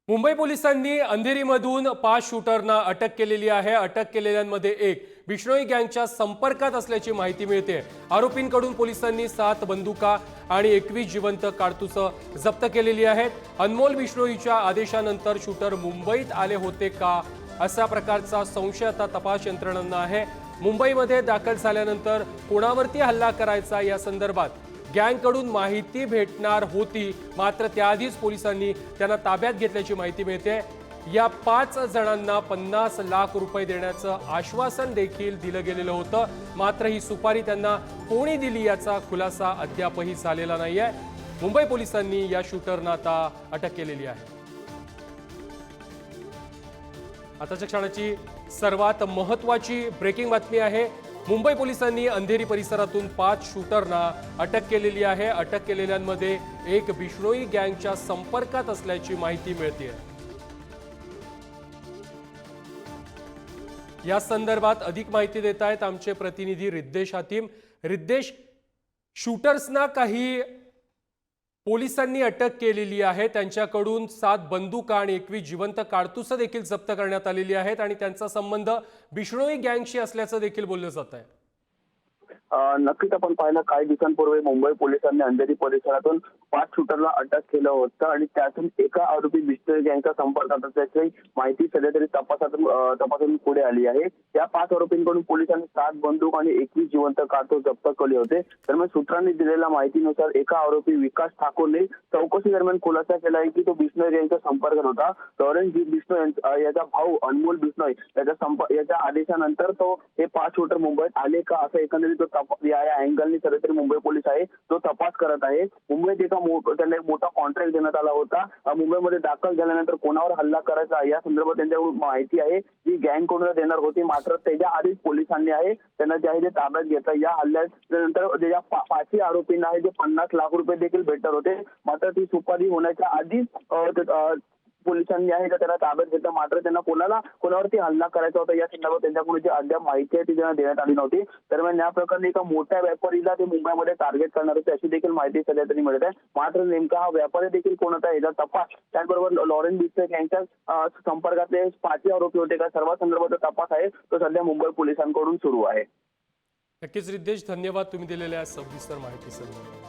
मुंबई पोलिसांनी अंधेरीमधून 5 शूटरना अटक केलेली आहे। अटक केलेल्यांमध्ये एक बिश्नोई गँगच्या संपर्कात असल्याची माहिती मिळते। आरोपींकडून पोलिसांनी 7 बंदुका आणि 21 जिवंत कारतूस जप्त केलेली आहेत। अनमोल बिश्नोईच्या आदेशानंतर शूटर मुंबईत आले होते का अशा प्रकारचा संशय आता तपास यंत्रणांना आहे। मुंबईमध्ये दाखल झाल्यानंतर कोणावरती हल्ला करायचा या संदर्भात गँगकडून माहिती भेटणार होती, मात्र त्याआधीच पोलिसांनी त्यांना ताब्यात घेतल्याची माहिती मिळते। या 5 जणांना 50 लाख रुपये देण्याचं आश्वासन देखील दिलं गेलेलं होतं, मात्र ही सुपारी त्यांना कोणी दिली याचा खुलासा अद्यापही झालेला नाहीये। मुंबई पोलिसांनी या शूटरना आता अटक केलेली आहे। आताच्या क्षणाची सर्वात महत्त्वाची ब्रेकिंग बातमी आहे। मुंबई पोलिसांनी अंधेरी परिसरातून 5 शूटरना अटक केलेली आहे। अटक केलेल्यांमध्ये एक बिश्नोई गँगच्या संपर्कात असल्याची माहिती मिळते। या संदर्भात अधिक माहिती देत आहेत आमचे प्रतिनिधी रिद्देश हातीम। रिद्देश, शूटर्सना काही पोलिसांनी अटक केलेली आहे, त्यांच्याकडून 7 बंदुका आणि 21 जिवंत कारतूस देखील जप्त करण्यात आलेली आहेत आणि त्यांचा संबंध बिश्नोई गँगशी असल्याचं देखील बोललं जात आहे। नक्कीच आपण पाहिलं काही दिवसांपूर्वी मुंबई पोलिसांनी अंधेरी परिसरातून 5 शूटरला अटक केलं होतं आणि त्यातून एका आरोपी बिश्नोई गँगच्या संपर्कात असल्याची माहिती सध्या तरी तपासातून पुढे आली आहे। या 5 आरोपींकडून पोलिसांनी 7 बंदूक आणि 21 जिवंत कारतूस जप्त केले होते। दरम्यान सूत्रांनी दिलेल्या माहितीनुसार एका आरोपी विकास ठाकूरने चौकशी दरम्यान खुलासा केला आहे की तो बिश्नोई गँगच्या संपर्कात होता। लॉरेन्स बिश्नोई याचा भाऊ अनमोल बिश्नोई याच्या आदेशानंतर तो हे 5 शूटर मुंबईत आले का असं एकंदरीत या अँगलनी खरं तर मुंबई पोलीस आहे तो तपास करत आहे। मुंबईत त्यांना एक मोठा कॉन्ट्रॅक्ट देण्यात आला होता। मुंबईमध्ये दाखल झाल्यानंतर कोणावर हल्ला करायचा या संदर्भात त्यांच्याकडून माहिती आहे जी गँग कोणाला देणार होती, मात्र त्याच्या आधीच पोलिसांनी त्यांना जे आहे ते ताब्यात घेतलं। या हल्ल्यानंतर ज्या 5 आरोपींना आहे जे 50 लाख रुपये देखील भेटणार होते, मात्र ती सुपारी होण्याच्या आधीच पोलिसांनी त्यांना ताब्यात घेतलं, मात्र त्यांना कोणावरती हल्ला करायचा होता या संदर्भात त्यांच्याकडून जी अद्याप माहिती आहे ती त्यांना देण्यात आली नव्हती। दरम्यान या प्रकरणी एका मोठ्या व्यापारीला ते मुंबईमध्ये टार्गेट करणार होते अशी देखील माहिती सध्या तरी मिळत आहे। मात्र नेमका हा व्यापारी देखील कोण होता याचा तपास, त्याचबरोबर लॉरेन्स बिश्नोई यांच्या संपर्कातले 5 आरोपी होते का सर्व संदर्भात तपास आहे तो सध्या मुंबई पोलिसांकडून सुरू आहे। नक्कीच रिद्देश, धन्यवाद तुम्ही दिलेल्या सविस्तर माहितीसाठी।